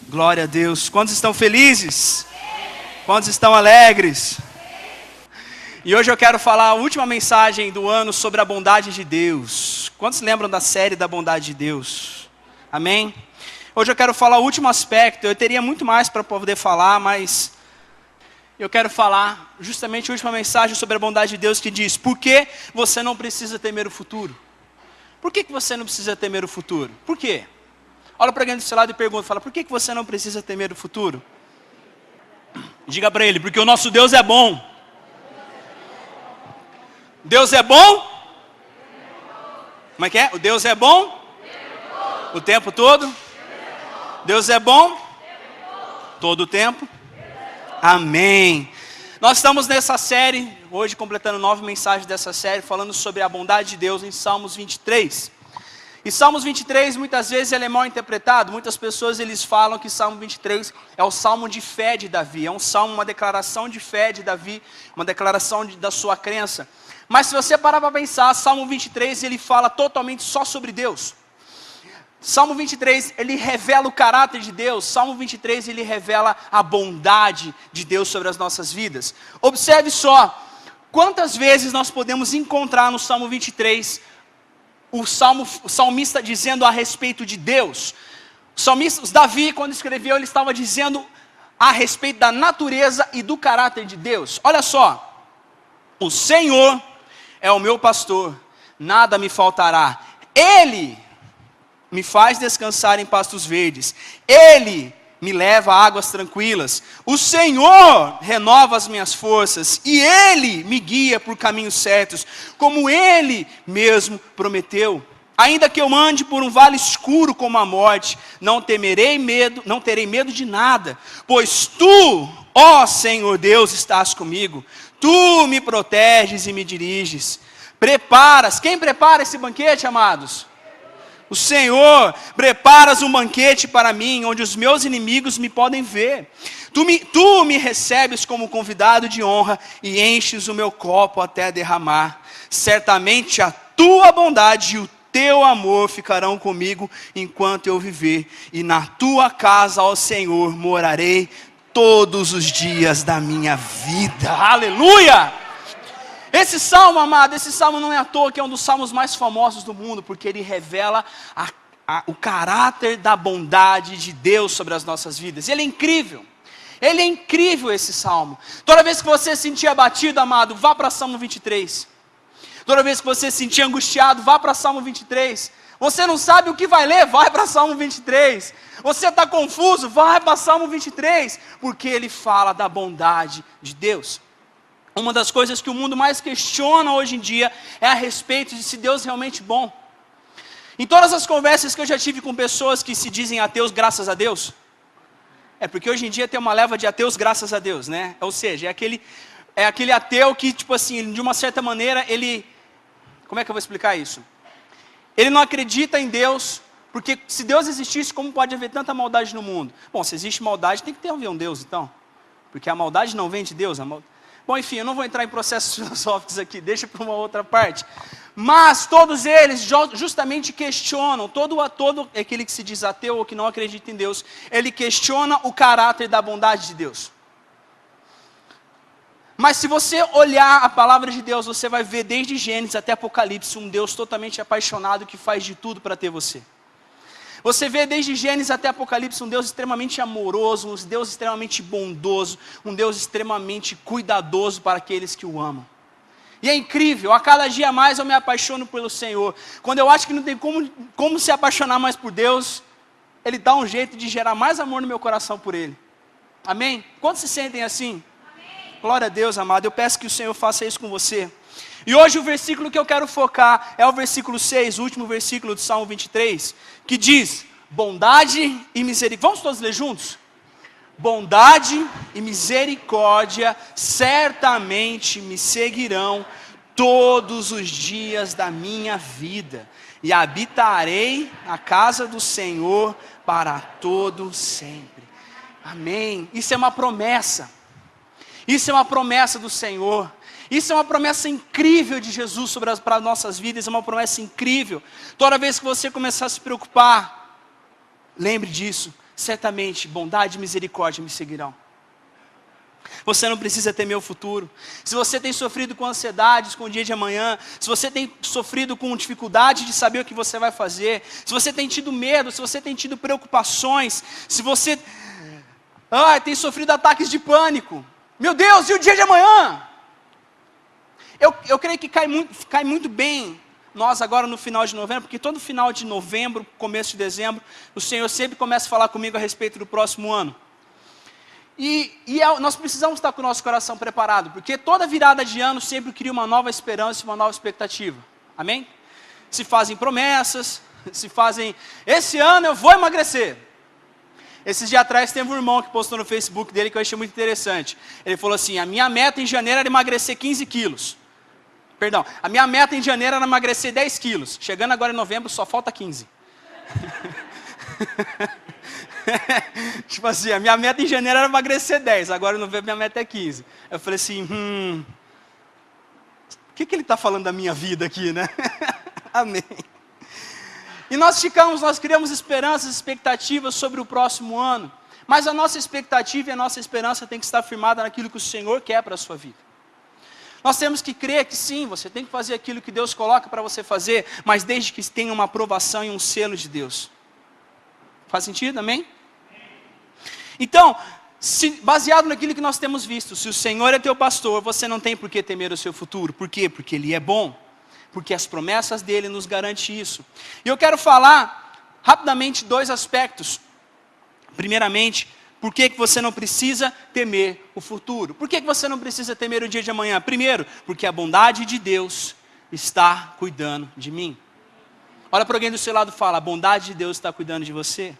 Glória a Deus. Quantos estão felizes? Quantos estão alegres? E hoje eu quero falar a última mensagem do ano sobre a bondade de Deus. Quantos lembram da série da bondade de Deus? Amém? Hoje eu quero falar o último aspecto. Eu teria muito mais para poder falar, mas eu quero falar justamente a última mensagem sobre a bondade de Deus que diz: por que você não precisa temer o futuro? Por que você não precisa temer o futuro? Por quê? Olha para alguém do seu lado e pergunta, fala, por que você não precisa temer o futuro? Diga para ele, porque o nosso Deus é bom. Deus é bom? Como é que é? O Deus é bom? O tempo todo? Deus é bom? Todo o tempo? Amém. Nós estamos nessa série, hoje completando 9 mensagens dessa série, falando sobre a bondade de Deus em Salmos 23. E Salmos 23, muitas vezes, ele é mal interpretado. Muitas pessoas, eles falam que Salmo 23 é o salmo de fé de Davi. É um salmo, uma declaração de fé de Davi, uma declaração da sua crença. Mas se você parar para pensar, Salmo 23, ele fala totalmente só sobre Deus. Salmo 23, ele revela o caráter de Deus. Salmo 23, ele revela a bondade de Deus sobre as nossas vidas. Observe só, quantas vezes nós podemos encontrar no Salmo 23 o salmista dizendo a respeito de Deus. Davi, quando escreveu, ele estava dizendo a respeito da natureza e do caráter de Deus. Olha só, o Senhor é o meu pastor, nada me faltará. Ele me faz descansar em pastos verdes. Ele me leva a águas tranquilas. O Senhor renova as minhas forças. E Ele me guia por caminhos certos, como Ele mesmo prometeu. Ainda que eu ande por um vale escuro como a morte, não terei medo de nada. Pois Tu, ó Senhor Deus, estás comigo. Tu me proteges e me diriges. Quem prepara esse banquete, amados? O Senhor, preparas um banquete para mim, onde os meus inimigos me podem ver. Tu me recebes como convidado de honra e enches o meu copo até derramar. Certamente a tua bondade e o teu amor ficarão comigo enquanto eu viver. E na tua casa, ó Senhor, morarei todos os dias da minha vida. Aleluia! Esse salmo, amado, esse salmo não é à toa que é um dos salmos mais famosos do mundo, porque ele revela o caráter da bondade de Deus sobre as nossas vidas. Ele é incrível esse salmo. Toda vez que você se sentir abatido, amado, vá para Salmo 23. Toda vez que você se sentir angustiado, vá para Salmo 23. Você não sabe o que vai ler, vai para Salmo 23. Você está confuso, vai para Salmo 23, porque ele fala da bondade de Deus. Uma das coisas que o mundo mais questiona hoje em dia é a respeito de se Deus é realmente bom. Em todas as conversas que eu já tive com pessoas que se dizem ateus graças a Deus, porque hoje em dia tem uma leva de ateus graças a Deus, né? Ou seja, é aquele ateu que, tipo assim, de uma certa maneira, como é que eu vou explicar isso? Ele não acredita em Deus, porque se Deus existisse, como pode haver tanta maldade no mundo? Bom, se existe maldade, tem que ter um Deus então, porque a maldade não vem de Deus, Bom, enfim, eu não vou entrar em processos filosóficos aqui, deixa para uma outra parte. Mas todos eles justamente questionam, todo aquele que se diz ateu ou que não acredita em Deus, ele questiona o caráter da bondade de Deus. Mas se você olhar a palavra de Deus, você vai ver desde Gênesis até Apocalipse um Deus totalmente apaixonado que faz de tudo para ter você. Você vê desde Gênesis até Apocalipse um Deus extremamente amoroso, um Deus extremamente bondoso, um Deus extremamente cuidadoso para aqueles que o amam. E é incrível, a cada dia mais eu me apaixono pelo Senhor. Quando eu acho que não tem como se apaixonar mais por Deus, Ele dá um jeito de gerar mais amor no meu coração por Ele. Amém? Quantos se sentem assim? Amém. Glória a Deus, amado. Eu peço que o Senhor faça isso com você. E hoje o versículo que eu quero focar é o versículo 6, o último versículo do Salmo 23, que diz: bondade e misericórdia. Vamos todos ler juntos? Bondade e misericórdia certamente me seguirão todos os dias da minha vida, e habitarei na casa do Senhor para todo sempre. Amém. Isso é uma promessa. Isso é uma promessa do Senhor. Isso é uma promessa incrível de Jesus para as nossas vidas, é uma promessa incrível. Toda vez que você começar a se preocupar, lembre disso. certamente bondade e misericórdia me seguirão. Você não precisa temer o futuro. Se você tem sofrido com ansiedades com o dia de amanhã, se você tem sofrido com dificuldade de saber o que você vai fazer, se você tem tido medo, se você tem tido preocupações, se você tem sofrido ataques de pânico, meu Deus, e o dia de amanhã? Eu creio que cai muito bem nós agora no final de novembro, porque todo final de novembro, começo de dezembro, o Senhor sempre começa a falar comigo a respeito do próximo ano. Nós precisamos estar com o nosso coração preparado, porque toda virada de ano sempre cria uma nova esperança e uma nova expectativa. Amém? Se fazem promessas, esse ano eu vou emagrecer. Esses dias atrás teve um irmão que postou no Facebook dele que eu achei muito interessante. Ele falou assim, a minha meta em janeiro era emagrecer 15 quilos. Perdão, a minha meta em janeiro era emagrecer 10 quilos. Chegando agora em novembro só falta 15. Tipo assim, a minha meta em janeiro era emagrecer 10, agora em novembro minha meta é 15. Eu falei assim, o que ele está falando da minha vida aqui, né? Amém. E nós criamos esperanças, expectativas sobre o próximo ano, mas a nossa expectativa e a nossa esperança tem que estar firmada naquilo que o Senhor quer para a sua vida. Nós temos que crer que sim, você tem que fazer aquilo que Deus coloca para você fazer, mas desde que tenha uma aprovação e um selo de Deus. Faz sentido? Amém? Então, baseado naquilo que nós temos visto, se o Senhor é teu pastor, você não tem por que temer o seu futuro. Por quê? Porque Ele é bom. Porque as promessas dEle nos garantem isso. E eu quero falar rapidamente 2 aspectos. Primeiramente, por que você não precisa temer o futuro? Por que você não precisa temer o dia de amanhã? Primeiro, porque a bondade de Deus está cuidando de mim. Olha para alguém do seu lado e fala, a bondade de Deus está cuidando de você.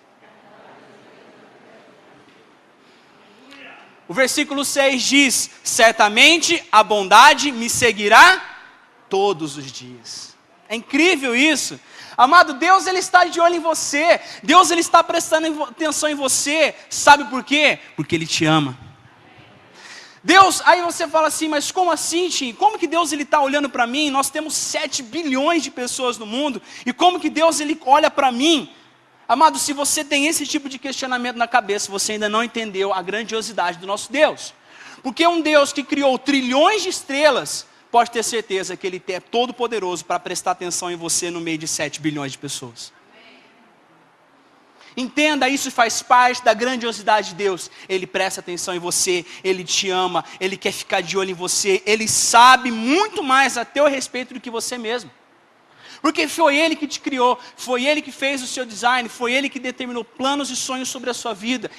O versículo 6 diz, certamente a bondade me seguirá todos os dias. É incrível isso. Amado, Deus ele está de olho em você. Deus ele está prestando atenção em você. Sabe por quê? Porque Ele te ama. Deus, aí você fala assim, mas como assim, Tim? Como que Deus ele está olhando para mim? Nós temos 7 bilhões de pessoas no mundo. E como que Deus ele olha para mim? Amado, se você tem esse tipo de questionamento na cabeça, você ainda não entendeu a grandiosidade do nosso Deus. Porque um Deus que criou trilhões de estrelas, pode ter certeza que Ele é todo poderoso para prestar atenção em você no meio de 7 bilhões de pessoas. Entenda, isso faz parte da grandiosidade de Deus. Ele presta atenção em você, Ele te ama, Ele quer ficar de olho em você, Ele sabe muito mais a teu respeito do que você mesmo. Porque foi Ele que te criou, foi Ele que fez o seu design, foi Ele que determinou planos e sonhos sobre a sua vida.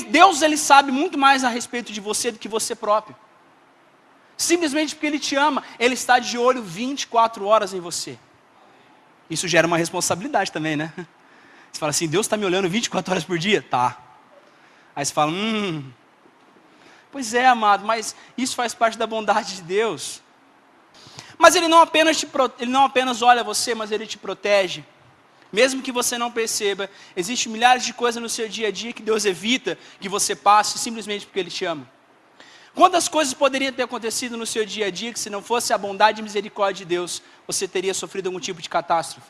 Deus ele sabe muito mais a respeito de você do que você próprio. Simplesmente porque Ele te ama, Ele está de olho 24 horas em você. Isso gera uma responsabilidade também, né? Você fala assim, Deus está me olhando 24 horas por dia? Tá. Aí você fala, pois é, amado, mas isso faz parte da bondade de Deus. Mas Ele não apenas olha você, mas Ele te protege. Mesmo que você não perceba, existem milhares de coisas no seu dia a dia que Deus evita que você passe simplesmente porque Ele te ama. Quantas coisas poderiam ter acontecido no seu dia a dia que se não fosse a bondade e misericórdia de Deus, você teria sofrido algum tipo de catástrofe?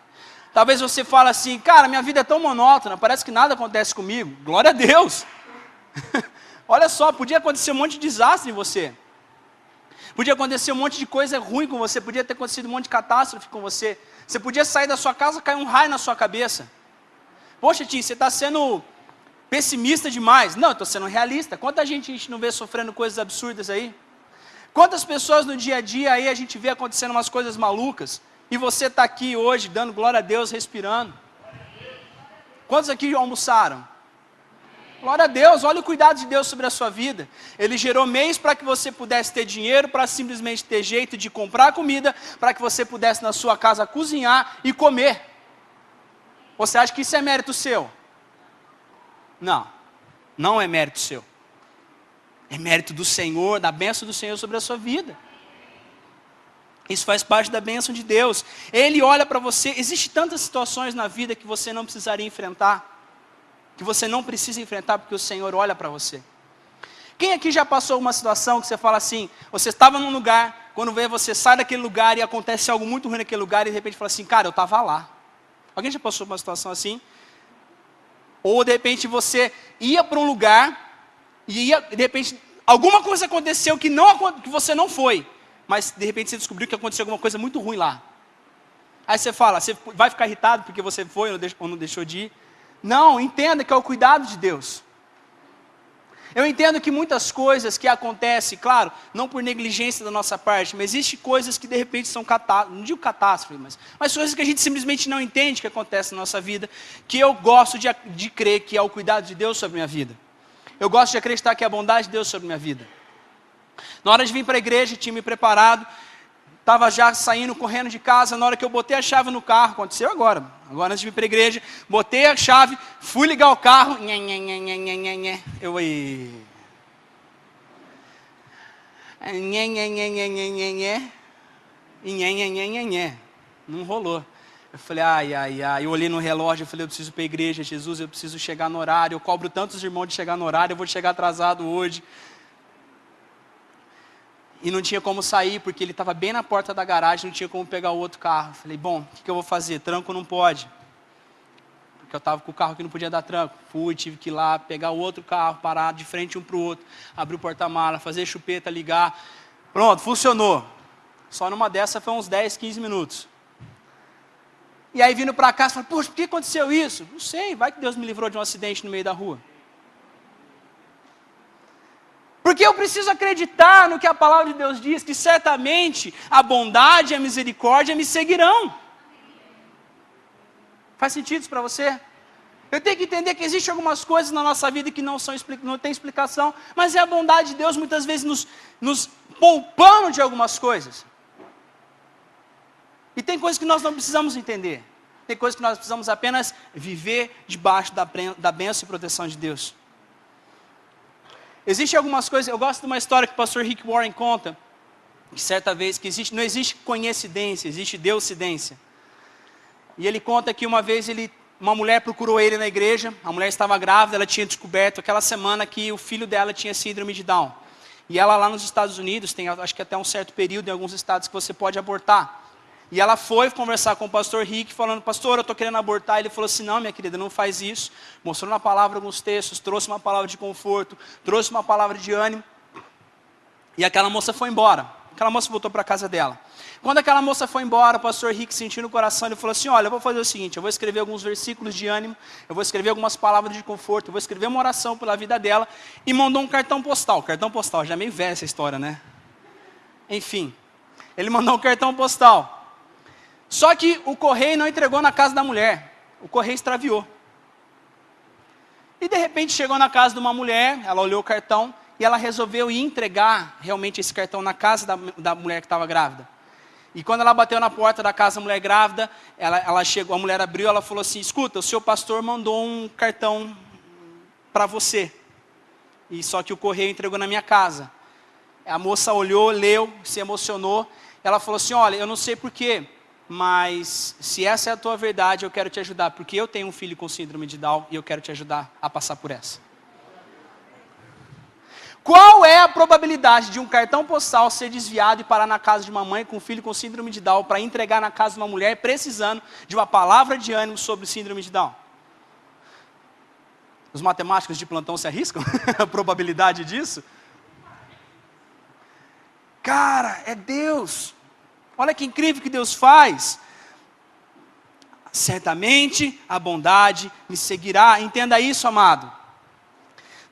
Talvez você fale assim, cara, minha vida é tão monótona, parece que nada acontece comigo. Glória a Deus! Olha só, podia acontecer um monte de desastre em você. Podia acontecer um monte de coisa ruim com você, podia ter acontecido um monte de catástrofe com você. Você podia sair da sua casa e cair um raio na sua cabeça. Poxa, Tim, você está sendo pessimista demais. Não, eu estou sendo realista. Quanta gente a gente não vê sofrendo coisas absurdas aí? Quantas pessoas no dia a dia aí a gente vê acontecendo umas coisas malucas? E você está aqui hoje, dando glória a Deus, respirando. Quantos aqui almoçaram? Glória a Deus, olha o cuidado de Deus sobre a sua vida. Ele gerou meios para que você pudesse ter dinheiro, para simplesmente ter jeito de comprar comida, para que você pudesse na sua casa cozinhar e comer. Você acha que isso é mérito seu? Não, não é mérito seu. É mérito do Senhor, da bênção do Senhor sobre a sua vida. Isso faz parte da bênção de Deus. Ele olha para você. Existem tantas situações na vida que você não precisaria enfrentar, que você não precisa enfrentar porque o Senhor olha para você. Quem aqui já passou uma situação que você fala assim, você estava num lugar, quando vê você sai daquele lugar e acontece algo muito ruim naquele lugar e de repente fala assim, cara, eu estava lá. Alguém já passou uma situação assim? Ou de repente você ia para um lugar e de repente alguma coisa aconteceu que você não foi, mas de repente você descobriu que aconteceu alguma coisa muito ruim lá. Aí você fala, você vai ficar irritado porque você foi ou não deixou de ir? Não, entenda que é o cuidado de Deus. Eu entendo que muitas coisas que acontecem, claro, não por negligência da nossa parte, mas existem coisas que de repente são não digo catástrofe, mas coisas que a gente simplesmente não entende que acontecem na nossa vida, que eu gosto de crer que é o cuidado de Deus sobre a minha vida. Eu gosto de acreditar que é a bondade de Deus sobre a minha vida. Na hora de vir para a igreja, tinha me preparado, estava já saindo, correndo de casa, na hora que eu botei a chave no carro, aconteceu agora antes de vir para a igreja, botei a chave, fui ligar o carro, não rolou. Eu falei, eu olhei no relógio, eu falei, eu preciso ir para a igreja, Jesus, eu preciso chegar no horário, eu cobro tantos irmãos de chegar no horário, eu vou chegar atrasado hoje. E não tinha como sair, porque ele estava bem na porta da garagem, não tinha como pegar o outro carro. Falei, bom, o que eu vou fazer? Tranco não pode. Porque eu estava com o carro que não podia dar tranco. Tive que ir lá, pegar o outro carro, parar de frente um para o outro, abrir o porta-mala, fazer chupeta, ligar. Pronto, funcionou. Só numa dessa foi uns 10, 15 minutos. E aí vindo para casa, falei, poxa, por que aconteceu isso? Não sei, vai que Deus me livrou de um acidente no meio da rua. Porque eu preciso acreditar no que a palavra de Deus diz, que certamente a bondade e a misericórdia me seguirão. Faz sentido isso para você? Eu tenho que entender que existem algumas coisas na nossa vida que não tem explicação, mas é a bondade de Deus muitas vezes nos poupando de algumas coisas. E tem coisas que nós não precisamos entender. Tem coisas que nós precisamos apenas viver debaixo da bênção e proteção de Deus. Existem algumas coisas, eu gosto de uma história que o pastor Rick Warren conta, que certa vez, que não existe coincidência, existe deucidência. E ele conta que uma vez uma mulher procurou ele na igreja, a mulher estava grávida, ela tinha descoberto aquela semana que o filho dela tinha síndrome de Down. E ela lá nos Estados Unidos, tem acho que até um certo período em alguns estados que você pode abortar. E ela foi conversar com o pastor Rick, falando, pastor, eu estou querendo abortar. Ele falou assim, não, minha querida, não faz isso. Mostrou na palavra alguns textos, trouxe uma palavra de conforto, trouxe uma palavra de ânimo. E aquela moça foi embora. Aquela moça voltou para a casa dela. Quando aquela moça foi embora, o pastor Rick sentiu no coração, ele falou assim, olha, eu vou fazer o seguinte, eu vou escrever alguns versículos de ânimo, eu vou escrever algumas palavras de conforto, eu vou escrever uma oração pela vida dela, e mandou um cartão postal. Cartão postal, já é meio velha essa história, né? Enfim, ele mandou um cartão postal. Só que o correio não entregou na casa da mulher. O correio extraviou. E de repente chegou na casa de uma mulher, ela olhou o cartão e ela resolveu ir entregar realmente esse cartão na casa da mulher que estava grávida. E quando ela bateu na porta da casa da mulher grávida, ela chegou, a mulher abriu, ela falou assim, escuta, o seu pastor mandou um cartão para você. E só que o correio entregou na minha casa. A moça olhou, leu, se emocionou. Ela falou assim, olha, eu não sei porquê, mas se essa é a tua verdade, eu quero te ajudar, porque eu tenho um filho com síndrome de Down e eu quero te ajudar a passar por essa. Qual é a probabilidade de um cartão postal ser desviado e parar na casa de uma mãe com um filho com síndrome de Down para entregar na casa de uma mulher precisando de uma palavra de ânimo sobre síndrome de Down? Os matemáticos de plantão se arriscam? A probabilidade disso? Cara, é Deus. Olha que incrível que Deus faz. Certamente a bondade me seguirá. Entenda isso, amado.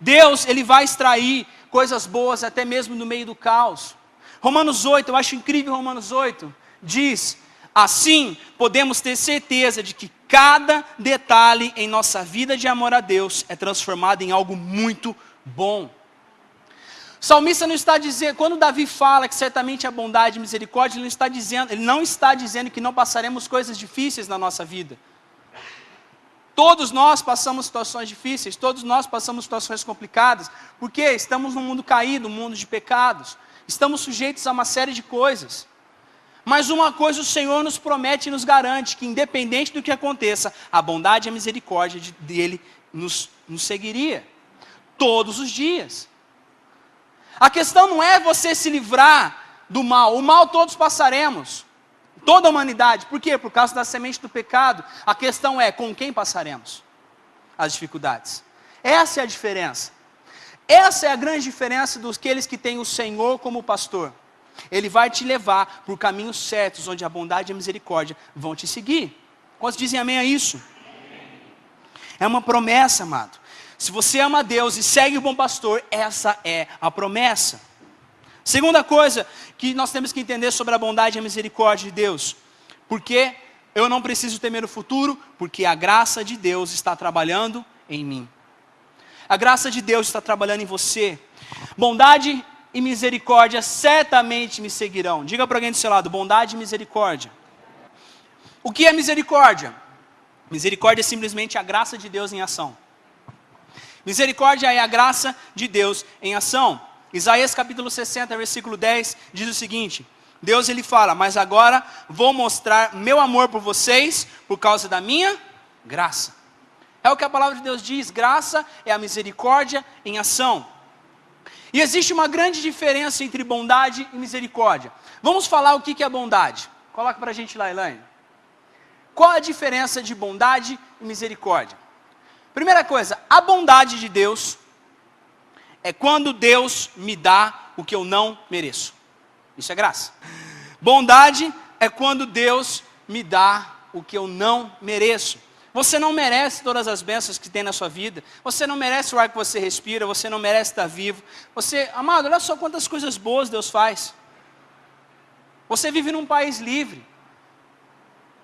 Deus, Ele vai extrair coisas boas até mesmo no meio do caos. Romanos 8, eu acho incrível Romanos 8. Diz, assim podemos ter certeza de que cada detalhe em nossa vida de amor a Deus é transformado em algo muito bom. O salmista não está dizendo, quando Davi fala que certamente a bondade e misericórdia, ele não está dizendo que não passaremos coisas difíceis na nossa vida. Todos nós passamos situações difíceis, todos nós passamos situações complicadas, porque estamos num mundo caído, um mundo de pecados, estamos sujeitos a uma série de coisas. Mas uma coisa o Senhor nos promete e nos garante, que independente do que aconteça, a bondade e a misericórdia dele nos seguiria, todos os dias. A questão não é você se livrar do mal. O mal todos passaremos. Toda a humanidade. Por quê? Por causa da semente do pecado. A questão é com quem passaremos. as dificuldades. Essa é a diferença. Essa é a grande diferença daqueles que têm o Senhor como pastor. Ele vai te levar por caminhos certos, onde a bondade e a misericórdia vão te seguir. Quantos dizem amém a isso? É uma promessa, amado. Se você ama a Deus e segue o bom pastor, essa é a promessa. Segunda coisa que nós temos que entender sobre a bondade e a misericórdia de Deus. Porque eu não preciso temer o futuro, porque a graça de Deus está trabalhando em mim. A graça de Deus está trabalhando em você. Bondade e misericórdia certamente me seguirão. Diga para alguém do seu lado, bondade e misericórdia. O que é misericórdia? Misericórdia é simplesmente a graça de Deus em ação. Misericórdia é a graça de Deus em ação. Isaías capítulo 60, versículo 10, diz o seguinte: Deus ele fala, mas agora vou mostrar meu amor por vocês, por causa da minha graça. É o que a palavra de Deus diz, graça é a misericórdia em ação. E existe uma grande diferença entre bondade e misericórdia. Vamos falar o que é bondade. Coloca para a gente lá, Elaine. Qual a diferença de bondade e misericórdia? Primeira coisa, a bondade de Deus é quando Deus me dá o que eu não mereço. Isso é graça. Bondade é quando Deus me dá o que eu não mereço. Você não merece todas as bênçãos que tem na sua vida. Você não merece o ar que você respira. Você não merece estar vivo. Amado, olha só quantas coisas boas Deus faz. Você vive num país livre.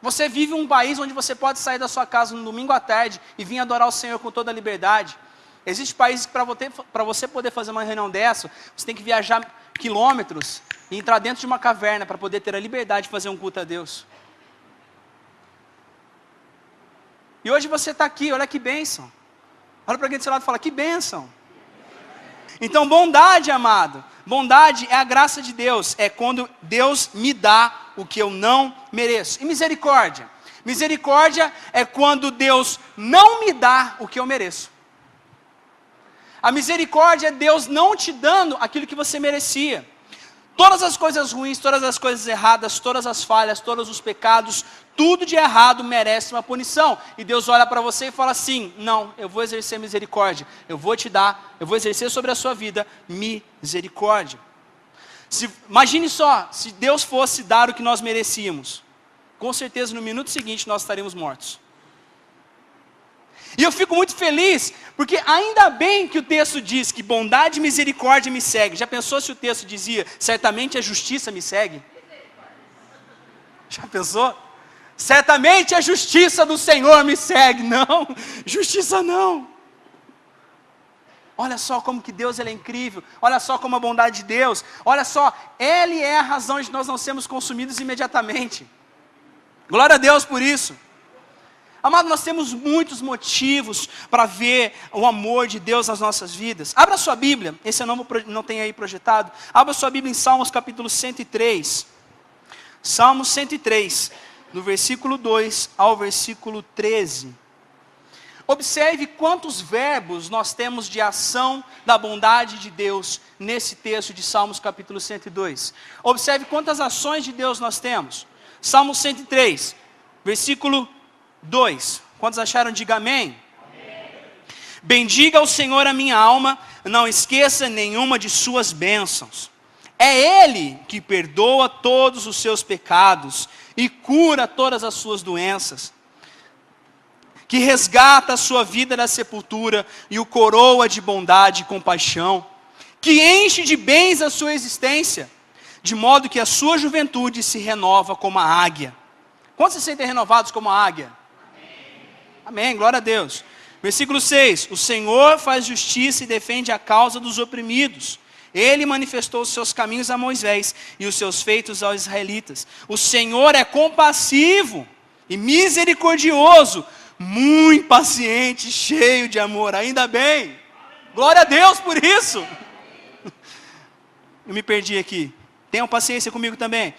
Você vive um país onde você pode sair da sua casa no domingo à tarde e vir adorar o Senhor com toda a liberdade. Existem países que para você poder fazer uma reunião dessa, você tem que viajar quilômetros e entrar dentro de uma caverna para poder ter a liberdade de fazer um culto a Deus. E hoje você está aqui, olha que bênção. Olha para alguém do seu lado e fala, que bênção. Então bondade, amado, bondade é a graça de Deus, é quando Deus me dá o que eu não mereço. E misericórdia? Misericórdia é quando Deus não me dá o que eu mereço. A misericórdia é Deus não te dando aquilo que você merecia. Todas as coisas ruins, todas as coisas erradas, todas as falhas, todos os pecados, tudo de errado merece uma punição. E Deus olha para você e fala assim, não, eu vou exercer misericórdia. Eu vou te dar, eu vou exercer sobre a sua vida misericórdia. Imagine só, se Deus fosse dar o que nós merecíamos, com certeza no minuto seguinte nós estaríamos mortos. E eu fico muito feliz, porque ainda bem que o texto diz que bondade e misericórdia me seguem. Já pensou se o texto dizia, certamente a justiça me segue? Já pensou? Certamente a justiça do Senhor me segue. Não, justiça não. Olha só como que Deus ele é incrível. Olha só como a bondade de Deus. Olha só, Ele é a razão de nós não sermos consumidos imediatamente. Glória a Deus por isso. Amado, nós temos muitos motivos para ver o amor de Deus nas nossas vidas. Abra sua Bíblia, esse eu não tenho aí projetado. Abra sua Bíblia em Salmos capítulo 103. Salmos 103, do versículo 2 ao versículo 13. Observe quantos verbos nós temos de ação da bondade de Deus nesse texto de Salmos capítulo 102. Observe quantas ações de Deus nós temos. Salmos 103, versículo 2. Quantos acharam? Diga amém. Amém. Bendiga ao Senhor a minha alma, não esqueça nenhuma de suas bênçãos. É Ele que perdoa todos os seus pecados e cura todas as suas doenças, que resgata a sua vida da sepultura e o coroa de bondade e compaixão, que enche de bens a sua existência, de modo que a sua juventude se renova como a águia. Quantos se sentem renovados como a águia? Amém, glória a Deus. Versículo 6, o Senhor faz justiça e defende a causa dos oprimidos. Ele manifestou os seus caminhos a Moisés e os seus feitos aos israelitas. O Senhor é compassivo e misericordioso, muito paciente, cheio de amor. Ainda bem, glória a Deus por isso. Eu me perdi aqui, tenham paciência comigo também.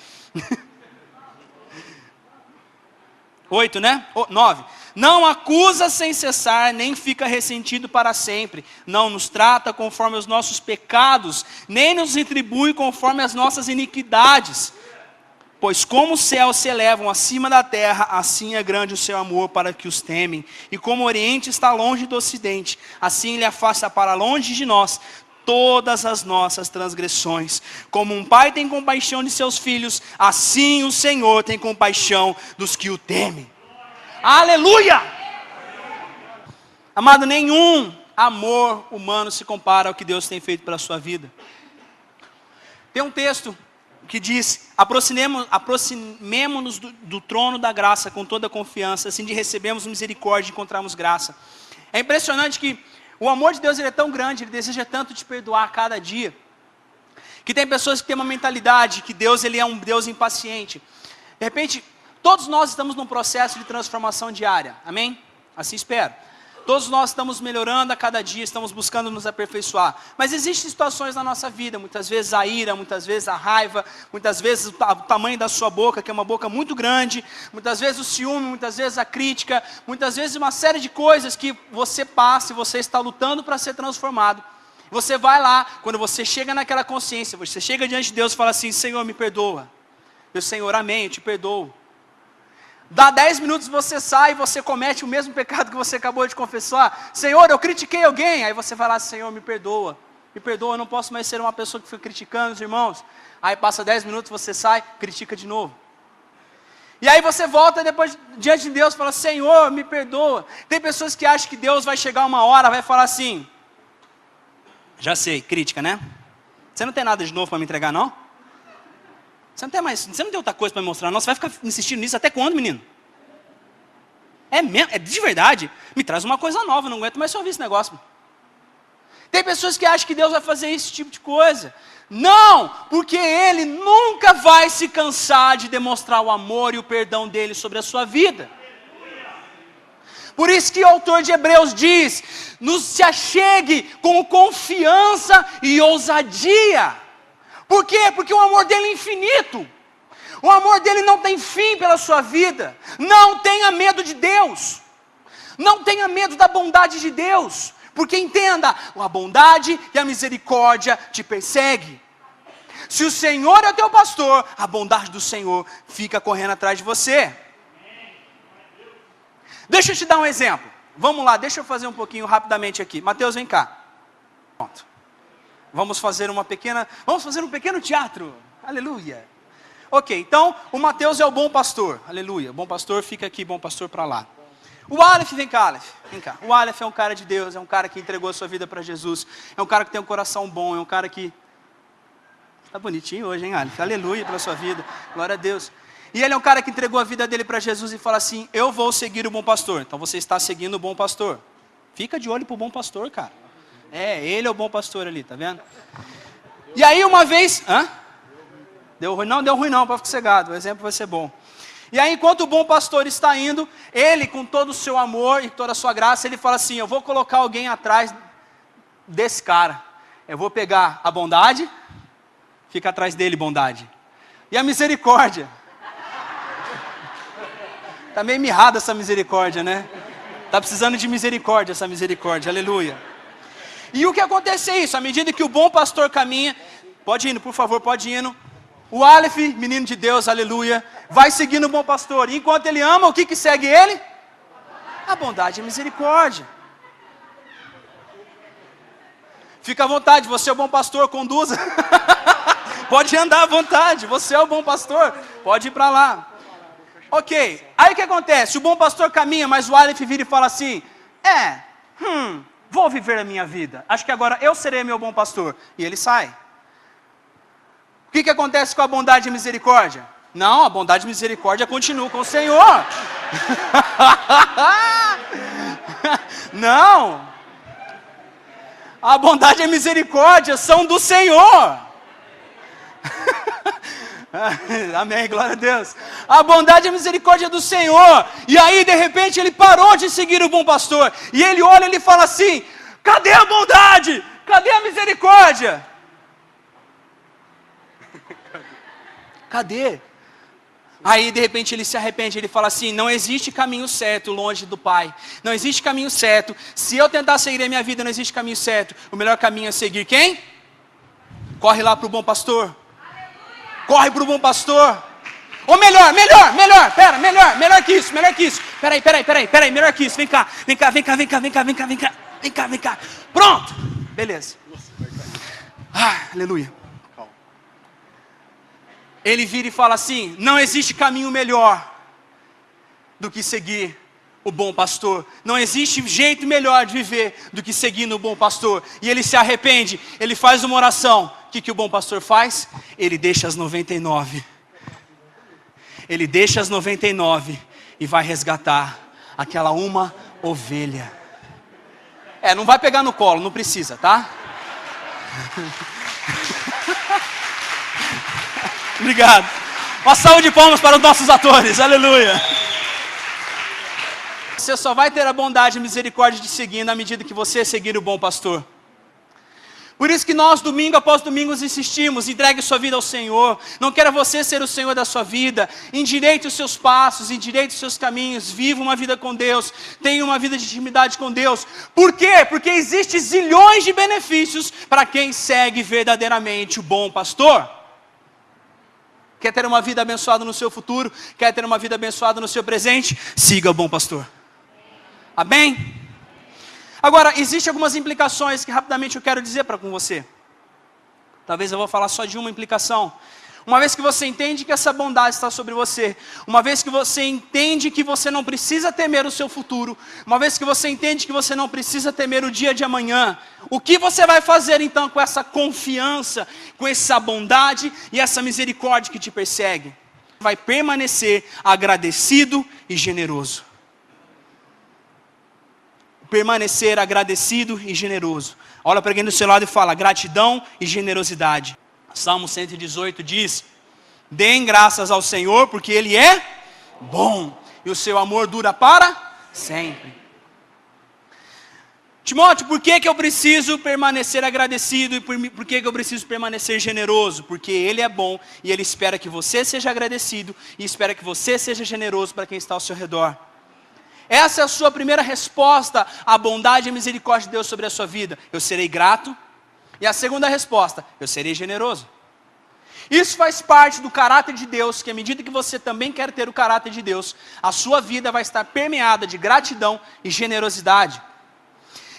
8, né? 9. Não acusa sem cessar, nem fica ressentido para sempre. Não nos trata conforme os nossos pecados, nem nos retribui conforme as nossas iniquidades. Pois como os céus se elevam acima da terra, assim é grande o seu amor para que os temem. E como o Oriente está longe do Ocidente, assim ele afasta para longe de nós todas as nossas transgressões. Como um pai tem compaixão de seus filhos, assim o Senhor tem compaixão dos que o temem. Aleluia! Amado, nenhum amor humano se compara ao que Deus tem feito pela sua vida. Tem um texto que diz: aproximemo-nos do trono da graça com toda a confiança, assim de recebermos misericórdia e encontrarmos graça. É impressionante que o amor de Deus, ele é tão grande, ele deseja tanto te perdoar a cada dia, que tem pessoas que têm uma mentalidade que Deus, ele é um Deus impaciente. De repente, todos nós estamos num processo de transformação diária, amém? Assim espero. Todos nós estamos melhorando a cada dia, estamos buscando nos aperfeiçoar. Mas existem situações na nossa vida, muitas vezes a ira, muitas vezes a raiva, muitas vezes o tamanho da sua boca, que é uma boca muito grande, muitas vezes o ciúme, muitas vezes a crítica, muitas vezes uma série de coisas que você passa e você está lutando para ser transformado. Você vai lá, quando você chega naquela consciência, você chega diante de Deus e fala assim: Senhor, me perdoa. E o Senhor, amém, eu te perdoo. Dá 10 minutos, você sai e você comete o mesmo pecado que você acabou de confessar. Senhor, eu critiquei alguém. Aí você vai lá: Senhor, me perdoa, eu não posso mais ser uma pessoa que foi criticando os irmãos. Aí passa 10 minutos, você sai, critica de novo. E aí você volta depois diante de Deus e fala: Senhor, me perdoa. Tem pessoas que acham que Deus vai chegar uma hora, vai falar assim: já sei, crítica, né? Você não tem nada de novo para me entregar, não? Você não tem outra coisa para me mostrar, não? Você vai ficar insistindo nisso até quando, menino? É mesmo? É de verdade? Me traz uma coisa nova, não aguento mais só ouvir esse negócio. Tem pessoas que acham que Deus vai fazer esse tipo de coisa. Não, porque Ele nunca vai se cansar de demonstrar o amor e o perdão dEle sobre a sua vida. Por isso que o autor de Hebreus diz: nos se achegue com confiança e ousadia. Por quê? Porque o amor dele é infinito. O amor dele não tem fim pela sua vida. Não tenha medo de Deus. Não tenha medo da bondade de Deus. Porque entenda, a bondade e a misericórdia te perseguem. Se o Senhor é teu pastor, a bondade do Senhor fica correndo atrás de você. Deixa eu te dar um exemplo. Vamos lá, deixa eu fazer um pouquinho rapidamente aqui. Mateus, vem cá. Pronto. Vamos fazer um pequeno teatro. Aleluia. Ok, então o Mateus é o bom pastor. Aleluia. O bom pastor fica aqui, bom pastor para lá. O Aleph, vem cá, Aleph. Vem cá. O Aleph é um cara de Deus, é um cara que entregou a sua vida para Jesus. É um cara que tem um coração bom, é um cara que... Está bonitinho hoje, hein, Aleph? Aleluia pela sua vida. Glória a Deus. E ele é um cara que entregou a vida dele para Jesus e fala assim: eu vou seguir o bom pastor. Então você está seguindo o bom pastor. Fica de olho para o bom pastor, cara. Ele é o bom pastor ali, tá vendo? E aí uma vez... Deu ruim não, pode ficar cegado, o exemplo vai ser bom. E aí enquanto o bom pastor está indo, ele com todo o seu amor e toda a sua graça, ele fala assim: eu vou colocar alguém atrás desse cara. Eu vou pegar a bondade, fica atrás dele bondade. E a misericórdia. Tá meio mirrada essa misericórdia, né? Tá precisando de misericórdia essa misericórdia, aleluia. E o que acontece é isso: à medida que o bom pastor caminha, pode ir indo, por favor, pode ir indo. O Aleph, menino de Deus, aleluia, vai seguindo o bom pastor. E enquanto ele ama, o que segue ele? A bondade e a misericórdia. Fica à vontade, você é o bom pastor, conduza. Pode andar à vontade, você é o bom pastor, pode ir para lá. Ok, aí o que acontece? O bom pastor caminha, mas o Aleph vira e fala assim: vou viver a minha vida, acho que agora eu serei meu bom pastor. E ele sai. O que acontece com a bondade e a misericórdia? Não, a bondade e a misericórdia continuam com o Senhor. Não. A bondade e a misericórdia são do Senhor. Amém, glória a Deus. A bondade e a misericórdia é do Senhor. E aí de repente ele parou de seguir o bom pastor. E ele olha e ele fala assim: cadê a bondade? Cadê a misericórdia? Cadê? Aí de repente ele se arrepende, ele fala assim: não existe caminho certo longe do Pai. Não existe caminho certo. Se eu tentar seguir a minha vida, não existe caminho certo. O melhor caminho é seguir quem? Corre lá para o bom pastor. Corre para o bom pastor. Ou melhor, melhor que isso. Peraí, melhor que isso. Vem cá. Pronto. Beleza. Aleluia. Ele vira e fala assim: não existe caminho melhor do que seguir o bom pastor. Não existe jeito melhor de viver do que seguindo o bom pastor. E ele se arrepende, ele faz uma oração. O que o bom pastor faz? Ele deixa as 99. Ele deixa as 99 e vai resgatar aquela uma ovelha. Não vai pegar no colo, não precisa, tá? Obrigado. Uma salva de palmas para os nossos atores, aleluia. Você só vai ter a bondade e a misericórdia de seguir na medida que você seguir o bom pastor. Por isso que nós, domingo após domingo, insistimos: entregue sua vida ao Senhor. Não queira você ser o Senhor da sua vida. Endireite os seus passos, endireite os seus caminhos. Viva uma vida com Deus. Tenha uma vida de intimidade com Deus. Por quê? Porque existem zilhões de benefícios para quem segue verdadeiramente o bom pastor. Quer ter uma vida abençoada no seu futuro? Quer ter uma vida abençoada no seu presente? Siga o bom pastor. Amém? Agora, existem algumas implicações que rapidamente eu quero dizer com você. Talvez eu vou falar só de uma implicação. Uma vez que você entende que essa bondade está sobre você, uma vez que você entende que você não precisa temer o seu futuro, uma vez que você entende que você não precisa temer o dia de amanhã, o que você vai fazer então com essa confiança, com essa bondade e essa misericórdia que te persegue? Vai permanecer agradecido e generoso. Permanecer agradecido e generoso. Olha para alguém do seu lado e fala: gratidão e generosidade. Salmo 118 diz: deem graças ao Senhor, porque Ele é bom, e o seu amor dura para sempre. Timóteo, por que eu preciso permanecer agradecido e por que eu preciso permanecer generoso? Porque Ele é bom e Ele espera que você seja agradecido e espera que você seja generoso para quem está ao seu redor. Essa é a sua primeira resposta à bondade e à misericórdia de Deus sobre a sua vida. Eu serei grato. E a segunda resposta: eu serei generoso. Isso faz parte do caráter de Deus, que à medida que você também quer ter o caráter de Deus, a sua vida vai estar permeada de gratidão e generosidade.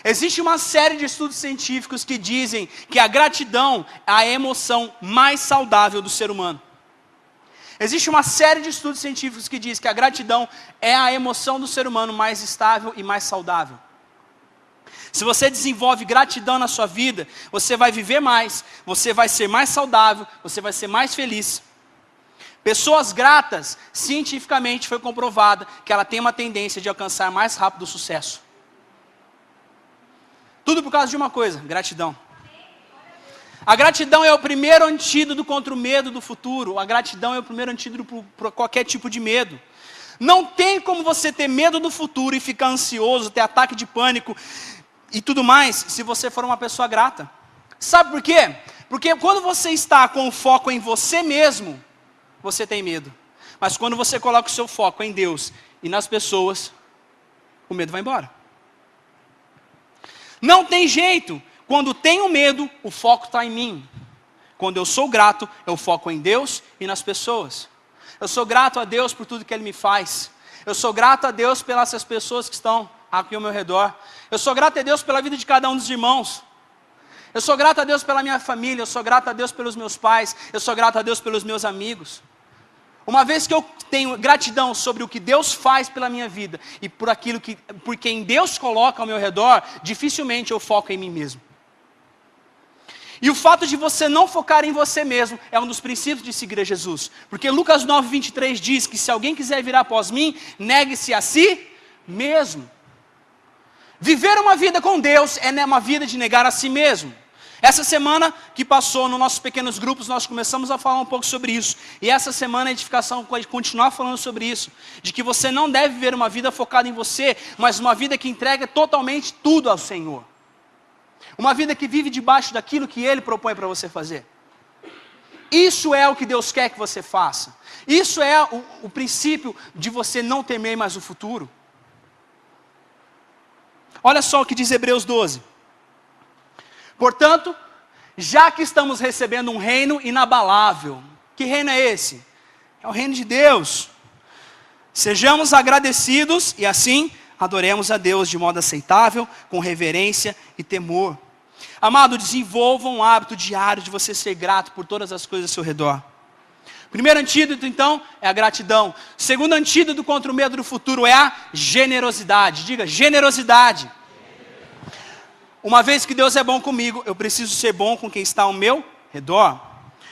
Existe uma série de estudos científicos que dizem que a gratidão é a emoção mais saudável do ser humano. Existe uma série de estudos científicos que dizem que a gratidão é a emoção do ser humano mais estável e mais saudável. Se você desenvolve gratidão na sua vida, você vai viver mais, você vai ser mais saudável, você vai ser mais feliz. Pessoas gratas, cientificamente foi comprovado que ela tem uma tendência de alcançar mais rápido o sucesso. Tudo por causa de uma coisa: gratidão. A gratidão é o primeiro antídoto contra o medo do futuro. A gratidão é o primeiro antídoto para qualquer tipo de medo. Não tem como você ter medo do futuro e ficar ansioso, ter ataque de pânico e tudo mais, se você for uma pessoa grata. Sabe por quê? Porque quando você está com o foco em você mesmo, você tem medo. Mas quando você coloca o seu foco em Deus e nas pessoas, o medo vai embora. Não tem jeito. Quando tenho medo, o foco está em mim. Quando eu sou grato, eu foco em Deus e nas pessoas. Eu sou grato a Deus por tudo que Ele me faz. Eu sou grato a Deus pelas pessoas que estão aqui ao meu redor. Eu sou grato a Deus pela vida de cada um dos irmãos. Eu sou grato a Deus pela minha família. Eu sou grato a Deus pelos meus pais. Eu sou grato a Deus pelos meus amigos. Uma vez que eu tenho gratidão sobre o que Deus faz pela minha vida e por quem Deus coloca ao meu redor, dificilmente eu foco em mim mesmo. E o fato de você não focar em você mesmo é um dos princípios de seguir a Jesus. Porque Lucas 9:23 diz que se alguém quiser vir após mim, negue-se a si mesmo. Viver uma vida com Deus é uma vida de negar a si mesmo. Essa semana que passou nos nossos pequenos grupos, nós começamos a falar um pouco sobre isso. E essa semana a edificação vai continuar falando sobre isso. De que você não deve viver uma vida focada em você, mas uma vida que entrega totalmente tudo ao Senhor. Uma vida que vive debaixo daquilo que Ele propõe para você fazer. Isso é o que Deus quer que você faça. Isso é o princípio de você não temer mais o futuro. Olha só o que diz Hebreus 12. Portanto, já que estamos recebendo um reino inabalável. Que reino é esse? É o reino de Deus. Sejamos agradecidos e assim adoremos a Deus de modo aceitável, com reverência e temor. Amado, desenvolva um hábito diário de você ser grato por todas as coisas ao seu redor. Primeiro antídoto, então, é a gratidão. Segundo antídoto contra o medo do futuro é a generosidade. Diga, generosidade. Uma vez que Deus é bom comigo, eu preciso ser bom com quem está ao meu redor.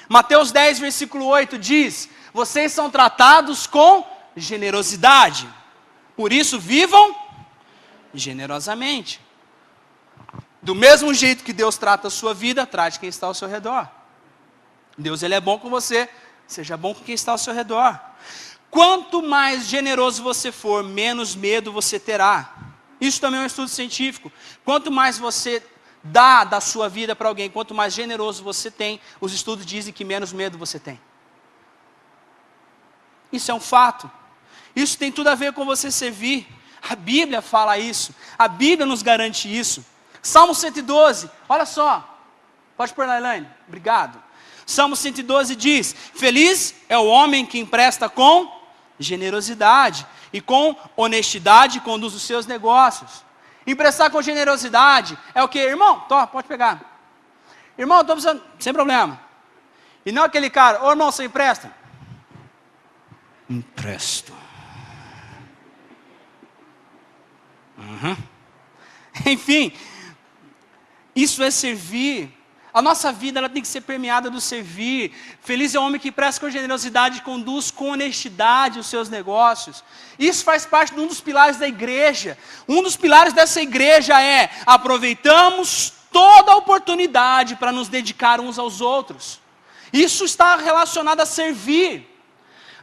Mateus 10, versículo 8 diz: vocês são tratados com generosidade. Por isso, vivam generosamente. Do mesmo jeito que Deus trata a sua vida, trate quem está ao seu redor. Deus, Ele é bom com você, seja bom com quem está ao seu redor. Quanto mais generoso você for, menos medo você terá. Isso também é um estudo científico. Quanto mais você dá da sua vida para alguém, quanto mais generoso você tem, os estudos dizem que menos medo você tem. Isso é um fato. Isso tem tudo a ver com você servir. A Bíblia fala isso. A Bíblia nos garante isso. Salmo 112, olha só. Pode pôr lá, Elaine. Obrigado. Salmo 112 diz: feliz é o homem que empresta com generosidade e com honestidade conduz os seus negócios. Emprestar com generosidade é o que? Irmão, pode pegar. Irmão, estou precisando, sem problema. E não aquele cara, ô irmão, você empresta? Empresto. Enfim, isso é servir. A nossa vida ela tem que ser permeada do servir. Feliz é o homem que presta com generosidade e conduz com honestidade os seus negócios. Isso faz parte de um dos pilares da igreja. Um dos pilares dessa igreja é: aproveitamos toda a oportunidade para nos dedicar uns aos outros. Isso está relacionado a servir.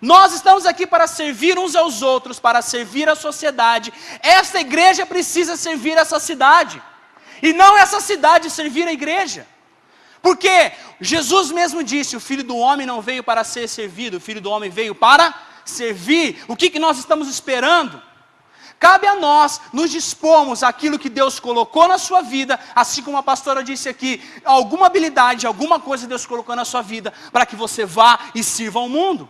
Nós estamos aqui para servir uns aos outros, para servir a sociedade. Essa igreja precisa servir essa cidade. E não essa cidade servir a igreja. Porque Jesus mesmo disse: o Filho do Homem não veio para ser servido, o Filho do Homem veio para servir. O que nós estamos esperando? Cabe a nós nos dispormos àquilo que Deus colocou na sua vida, assim como a pastora disse aqui, alguma habilidade, alguma coisa Deus colocou na sua vida, para que você vá e sirva ao mundo.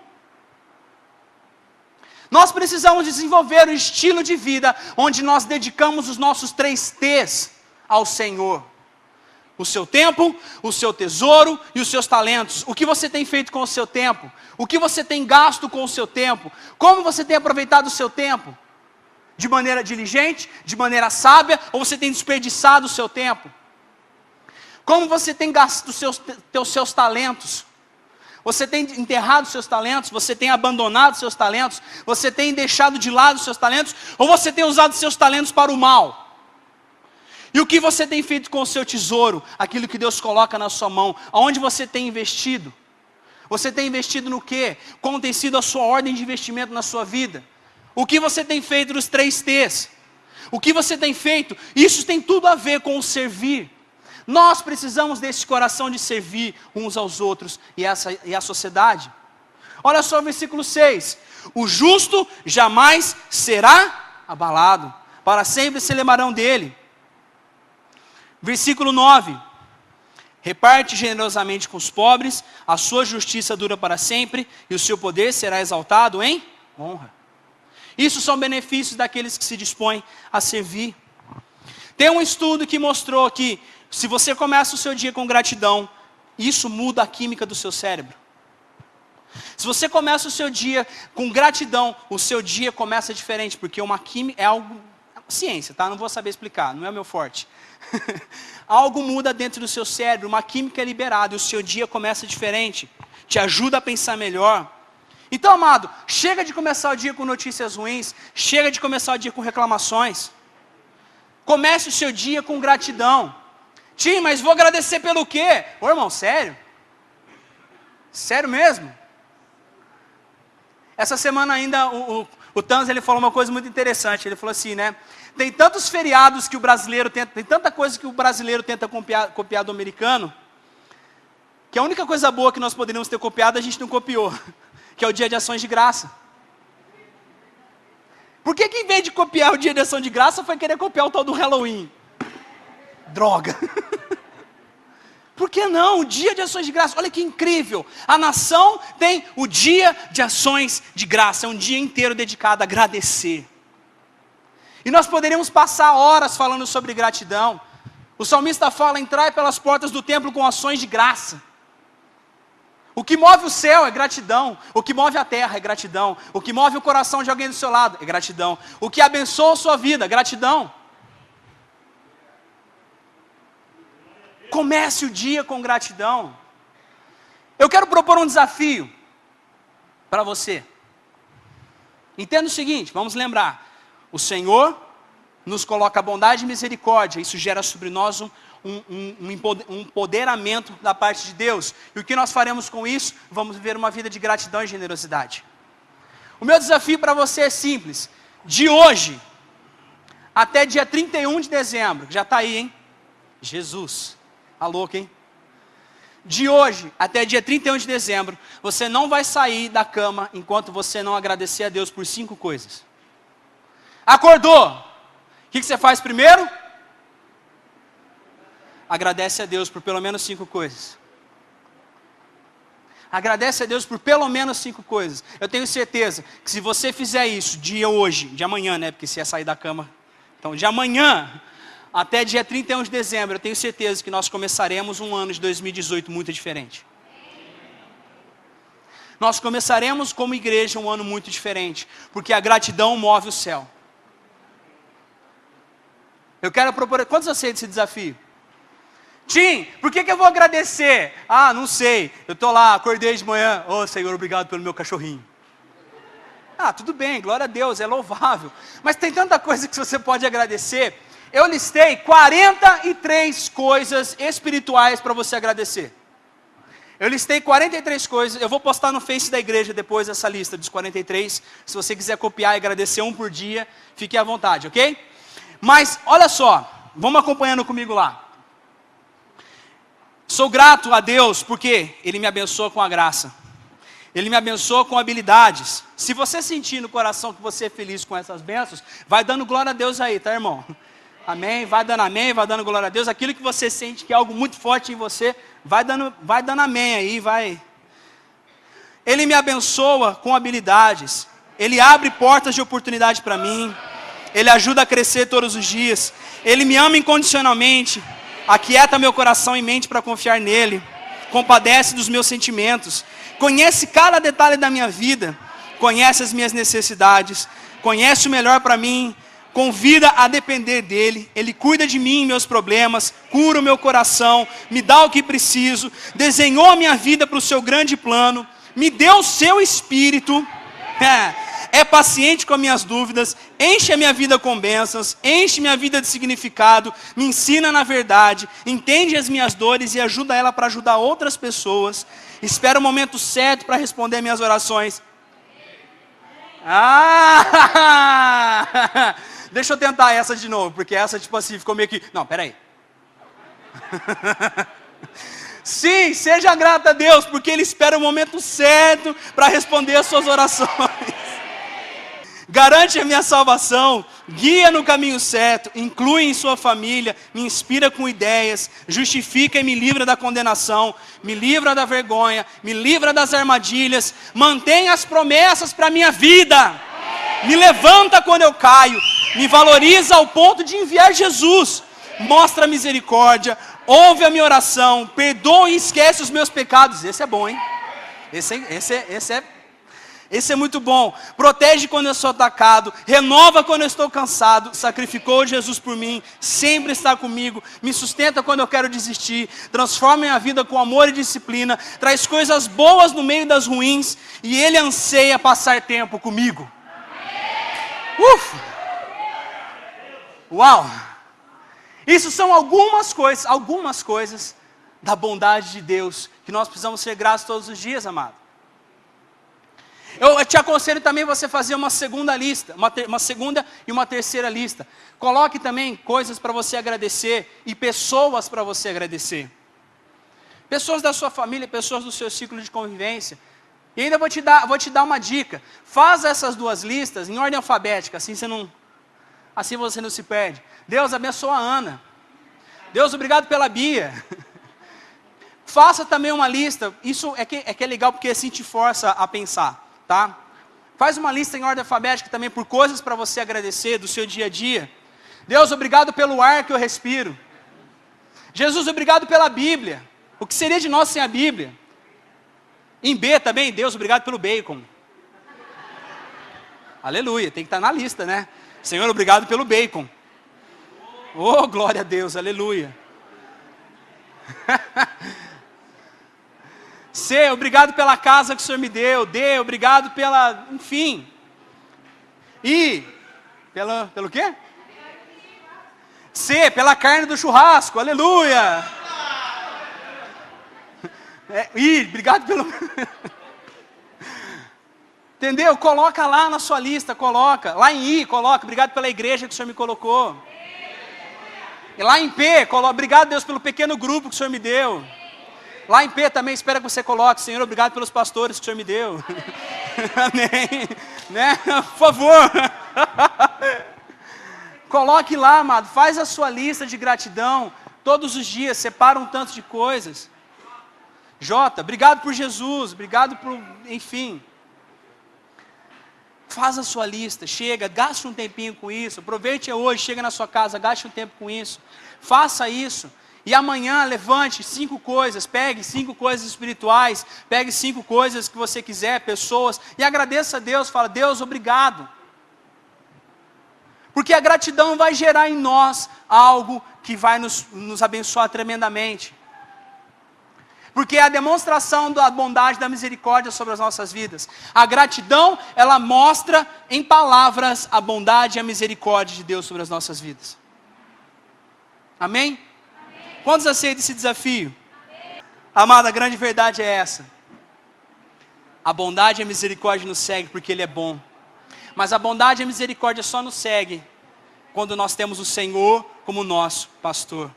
Nós precisamos desenvolver um estilo de vida onde nós dedicamos os nossos 3 T's ao Senhor. O seu tempo, o seu tesouro e os seus talentos. O que você tem feito com o seu tempo? O que você tem gasto com o seu tempo? Como você tem aproveitado o seu tempo? De maneira diligente, de maneira sábia, ou você tem desperdiçado o seu tempo? Como você tem gasto os seus talentos? Você tem enterrado os seus talentos? Você tem abandonado os seus talentos? Você tem deixado de lado os seus talentos? Ou você tem usado os seus talentos para o mal? E o que você tem feito com o seu tesouro? Aquilo que Deus coloca na sua mão. Aonde você tem investido? Você tem investido no quê? Como tem sido a sua ordem de investimento na sua vida? O que você tem feito nos 3 T's? O que você tem feito? Isso tem tudo a ver com o servir. Nós precisamos desse coração de servir uns aos outros e a sociedade. Olha só o versículo 6. O justo jamais será abalado. Para sempre se lembrarão dele. Versículo 9. Reparte generosamente com os pobres, a sua justiça dura para sempre, e o seu poder será exaltado em honra. Isso são benefícios daqueles que se dispõem a servir. Tem um estudo que mostrou que, se você começa o seu dia com gratidão, isso muda a química do seu cérebro. Se você começa o seu dia com gratidão, o seu dia começa diferente, porque uma química é algo, ciência, tá? Não vou saber explicar, não é o meu forte. Algo muda dentro do seu cérebro, uma química é liberada e o seu dia começa diferente. Te ajuda a pensar melhor. Então, amado, chega de começar o dia com notícias ruins, chega de começar o dia com reclamações. Comece o seu dia com gratidão. Tim, mas vou agradecer pelo quê? Ô irmão, sério? Sério mesmo? Essa semana ainda o Tanz, ele falou uma coisa muito interessante. Ele falou assim, né? Tem tantos feriados que o brasileiro tenta, tem tanta coisa que o brasileiro tenta copiar do americano, que a única coisa boa que nós poderíamos ter copiado, a gente não copiou, que é o dia de ações de graça. Por que em vez de copiar o dia de ação de graça, foi querer copiar o tal do Halloween? Droga! Por Por que não? O dia de ações de graça, olha que incrível. A nação tem o dia de ações de graça, é um dia inteiro dedicado a agradecer. E nós poderíamos passar horas falando sobre gratidão. O salmista fala, entrai pelas portas do templo com ações de graça. O que move o céu é gratidão, o que move a terra é gratidão, o que move o coração de alguém do seu lado é gratidão, o que abençoa a sua vida, é gratidão. Comece o dia com gratidão. Eu quero propor um desafio para você. Entenda o seguinte, vamos lembrar. O Senhor nos coloca bondade e misericórdia. Isso gera sobre nós um empoderamento da parte de Deus. E o que nós faremos com isso? Vamos viver uma vida de gratidão e generosidade. O meu desafio para você é simples. De hoje até dia 31 de dezembro. Já está aí, hein? Jesus. Tá louco, hein? De hoje até dia 31 de dezembro, você não vai sair da cama enquanto você não agradecer a Deus por 5 coisas. Acordou. O que você faz primeiro? Agradece a Deus por pelo menos 5 coisas. Agradece a Deus por pelo menos 5 coisas. Eu tenho certeza que se você fizer isso de hoje, de amanhã, né? Porque você ia sair da cama. Então, de amanhã até dia 31 de dezembro, eu tenho certeza que nós começaremos um ano de 2018 muito diferente. Nós começaremos como igreja um ano muito diferente, porque a gratidão move o céu. Eu quero propor, quantos aceitam esse desafio? Tim, por que eu vou agradecer? Ah, não sei, eu estou lá, acordei de manhã, oh Senhor, obrigado pelo meu cachorrinho. Ah, tudo bem, glória a Deus, é louvável. Mas tem tanta coisa que você pode agradecer. Eu listei 43 coisas espirituais para você agradecer. Eu listei 43 coisas, eu vou postar no Face da igreja depois essa lista dos 43. Se você quiser copiar e agradecer um por dia, fique à vontade, ok? Mas, olha só, vamos acompanhando comigo lá. Sou grato a Deus porque Ele me abençoa com a graça. Ele me abençoa com habilidades. Se você sentir no coração que você é feliz com essas bênçãos, vai dando glória a Deus aí, tá, irmão? Amém, vai dando glória a Deus. Aquilo que você sente que é algo muito forte em você, vai dando amém aí, vai. Ele me abençoa com habilidades. Ele abre portas de oportunidade para mim. Ele ajuda a crescer todos os dias. Ele me ama incondicionalmente. Aquieta meu coração e mente para confiar nele. Compadece dos meus sentimentos. Conhece cada detalhe da minha vida. Conhece as minhas necessidades. Conhece o melhor para mim. Convida a depender dele. Ele cuida de mim e meus problemas. Cura o meu coração. Me dá o que preciso. Desenhou a minha vida para o seu grande plano. Me deu o seu espírito. É paciente com as minhas dúvidas, enche a minha vida com bênçãos, enche minha vida de significado, me ensina na verdade, entende as minhas dores e ajuda ela para ajudar outras pessoas, espera o momento certo para responder minhas orações. Deixa eu tentar essa de novo, porque essa tipo assim, ficou meio que, não, peraí. Sim, seja grato a Deus, porque Ele espera o momento certo para responder as suas orações. Garante a minha salvação, guia no caminho certo, inclui em sua família, me inspira com ideias, justifica e me livra da condenação, me livra da vergonha, me livra das armadilhas, mantém as promessas para a minha vida, me levanta quando eu caio, me valoriza ao ponto de enviar Jesus, mostra misericórdia, ouve a minha oração, perdoa e esquece os meus pecados. Esse é bom, hein? Esse é muito bom. Protege quando eu sou atacado, renova quando eu estou cansado, sacrificou Jesus por mim, sempre está comigo, me sustenta quando eu quero desistir, transforma minha vida com amor e disciplina, traz coisas boas no meio das ruins, e Ele anseia passar tempo comigo. Uau! Isso são algumas coisas da bondade de Deus, que nós precisamos ser gratos todos os dias, amado. Eu te aconselho também você fazer uma segunda lista, uma segunda e uma terceira lista. Coloque também coisas para você agradecer e pessoas para você agradecer. Pessoas da sua família, pessoas do seu ciclo de convivência. E ainda vou te dar uma dica. Faz essas duas listas em ordem alfabética, assim você não se perde. Deus abençoa a Ana. Deus, obrigado pela Bia. faça também uma lista. Isso é que é legal porque assim te força a pensar, tá? Faz uma lista em ordem alfabética também por coisas para você agradecer do seu dia a dia. Deus, obrigado pelo ar que eu respiro. Jesus, obrigado pela Bíblia. O que seria de nós sem a Bíblia? Em B também, Deus, obrigado pelo bacon. Aleluia, tem que estar na lista, né? Senhor, obrigado pelo bacon. Oh, glória a Deus, aleluia. C, obrigado pela casa que o Senhor me deu. D, obrigado pela, enfim. I, pelo quê? C, pela carne do churrasco, aleluia. I, obrigado pelo... Entendeu? Coloca lá na sua lista, coloca. Lá em I, coloca, obrigado pela igreja que o Senhor me colocou. E lá em P, obrigado Deus pelo pequeno grupo que o Senhor me deu. Lá em P também, espera que você coloque, Senhor, obrigado pelos pastores que o Senhor me deu. Amém. Né? Por favor. Coloque lá, amado, faz a sua lista de gratidão. Todos os dias, separa um tanto de coisas. J, obrigado por Jesus, obrigado por, enfim. Faz a sua lista, chega, gaste um tempinho com isso, aproveite hoje, chega na sua casa, gaste um tempo com isso, faça isso, e amanhã levante 5 coisas, pegue 5 coisas espirituais, pegue 5 coisas que você quiser, pessoas, e agradeça a Deus, fala, Deus, obrigado, porque a gratidão vai gerar em nós algo que vai nos abençoar tremendamente. Porque é a demonstração da bondade, da misericórdia sobre as nossas vidas. A gratidão, ela mostra em palavras a bondade e a misericórdia de Deus sobre as nossas vidas. Amém? Amém. Quantos aceitam esse desafio? Amém. Amada, a grande verdade é essa. A bondade e a misericórdia nos seguem porque Ele é bom. Mas a bondade e a misericórdia só nos seguem quando nós temos o Senhor como nosso pastor.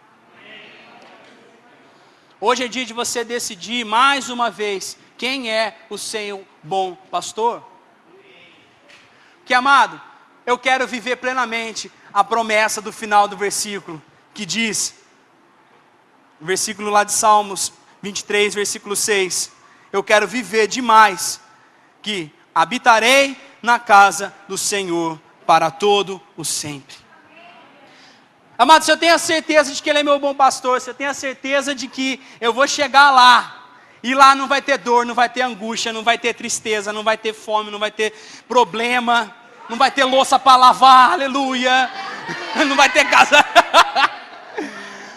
Hoje é dia de você decidir mais uma vez quem é o seu bom pastor. Que amado, eu quero viver plenamente a promessa do final do versículo, que diz, o versículo lá de Salmos 23, versículo 6, eu quero viver demais, que habitarei na casa do Senhor para todo o sempre. Amado, se eu tenho a certeza de que Ele é meu bom pastor, se eu tenho a certeza de que eu vou chegar lá, e lá não vai ter dor, não vai ter angústia, não vai ter tristeza, não vai ter fome, não vai ter problema, não vai ter louça para lavar, aleluia, não vai ter casa,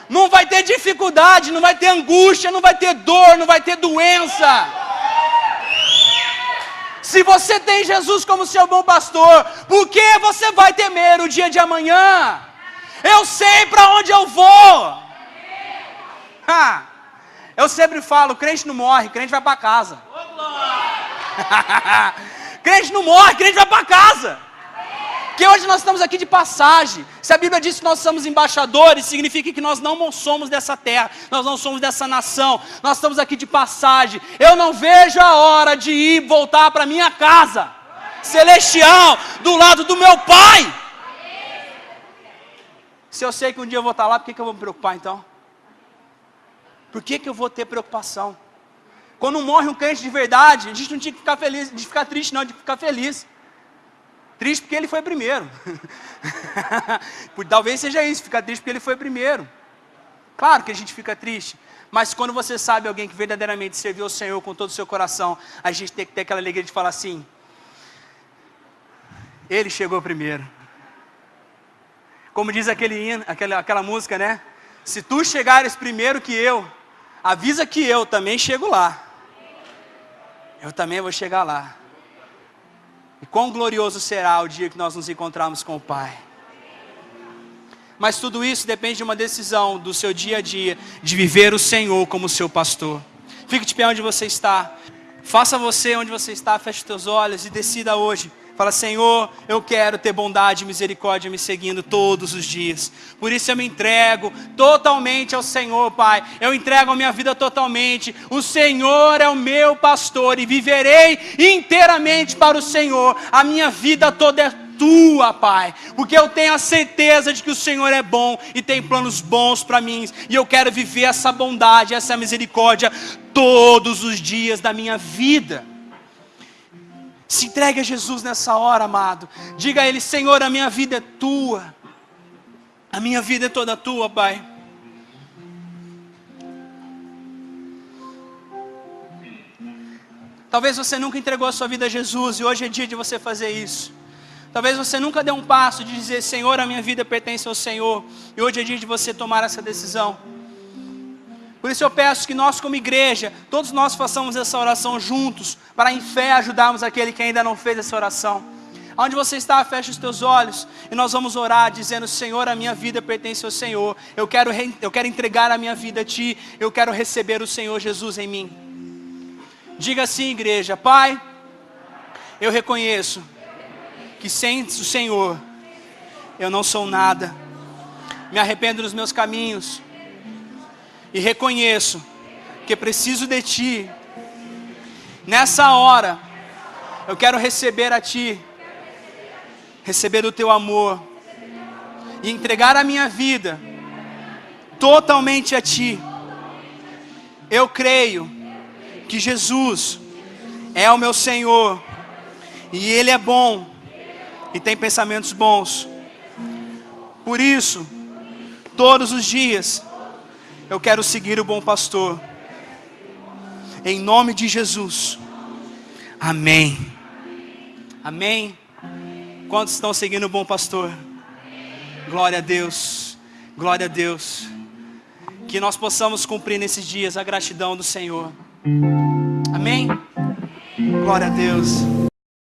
não vai ter dificuldade, não vai ter angústia, não vai ter dor, não vai ter doença. Se você tem Jesus como seu bom pastor, por que você vai temer o dia de amanhã? Eu sei para onde eu vou. Eu sempre falo, crente não morre, crente vai para casa. Crente não morre, crente vai para casa. Porque hoje nós estamos aqui de passagem. Se a Bíblia diz que nós somos embaixadores, significa que nós não somos dessa terra, nós não somos dessa nação, nós estamos aqui de passagem. Eu não vejo a hora de ir voltar para minha casa celestial, do lado do meu Pai. Se eu sei que um dia eu vou estar lá, por que eu vou me preocupar então? Por que eu vou ter preocupação? Quando morre um crente de verdade, a gente não tinha que ficar feliz, de ficar triste não, de ficar feliz. Triste porque ele foi primeiro. Talvez seja isso, ficar triste porque ele foi primeiro. Claro que a gente fica triste, mas quando você sabe alguém que verdadeiramente serviu ao Senhor com todo o seu coração, a gente tem que ter aquela alegria de falar assim, Ele chegou primeiro. Como diz aquela música, né? Se tu chegares primeiro que eu, avisa que eu também chego lá. Eu também vou chegar lá. E quão glorioso será o dia que nós nos encontrarmos com o Pai. Mas tudo isso depende de uma decisão do seu dia a dia, de viver o Senhor como seu pastor. Fique de pé onde você está. Faça você onde você está, feche os teus olhos e decida hoje. Fala, Senhor, eu quero ter bondade e misericórdia me seguindo todos os dias. Por isso eu me entrego totalmente ao Senhor, Pai. Eu entrego a minha vida totalmente. O Senhor é o meu pastor e viverei inteiramente para o Senhor. A minha vida toda é tua, Pai, porque eu tenho a certeza de que o Senhor é bom e tem planos bons para mim, e eu quero viver essa bondade, essa misericórdia todos os dias da minha vida. Se entregue a Jesus nessa hora, amado. Diga a Ele: Senhor, a minha vida é tua, a minha vida é toda tua, Pai. Talvez você nunca entregou a sua vida a Jesus e hoje é dia de você fazer isso. Talvez você nunca deu um passo de dizer: Senhor, a minha vida pertence ao Senhor, e hoje é dia de você tomar essa decisão. Por isso eu peço que nós, como igreja, todos nós façamos essa oração juntos, para em fé ajudarmos aquele que ainda não fez essa oração. Onde você está, feche os teus olhos e nós vamos orar dizendo: Senhor, a minha vida pertence ao Senhor, eu quero entregar a minha vida a Ti, eu quero receber o Senhor Jesus em mim. Diga assim, igreja: Pai, eu reconheço que sem o Senhor eu não sou nada, me arrependo dos meus caminhos e reconheço que preciso de Ti. Nessa hora eu quero receber a Ti, receber o Teu amor e entregar a minha vida totalmente a Ti. Eu creio que Jesus é o meu Senhor e Ele é bom e tem pensamentos bons. Por isso, todos os dias eu quero seguir o bom pastor. Em nome de Jesus. Amém. Amém. Quantos estão seguindo o bom pastor? Glória a Deus. Glória a Deus. Que nós possamos cumprir nesses dias a gratidão do Senhor. Amém? Glória a Deus.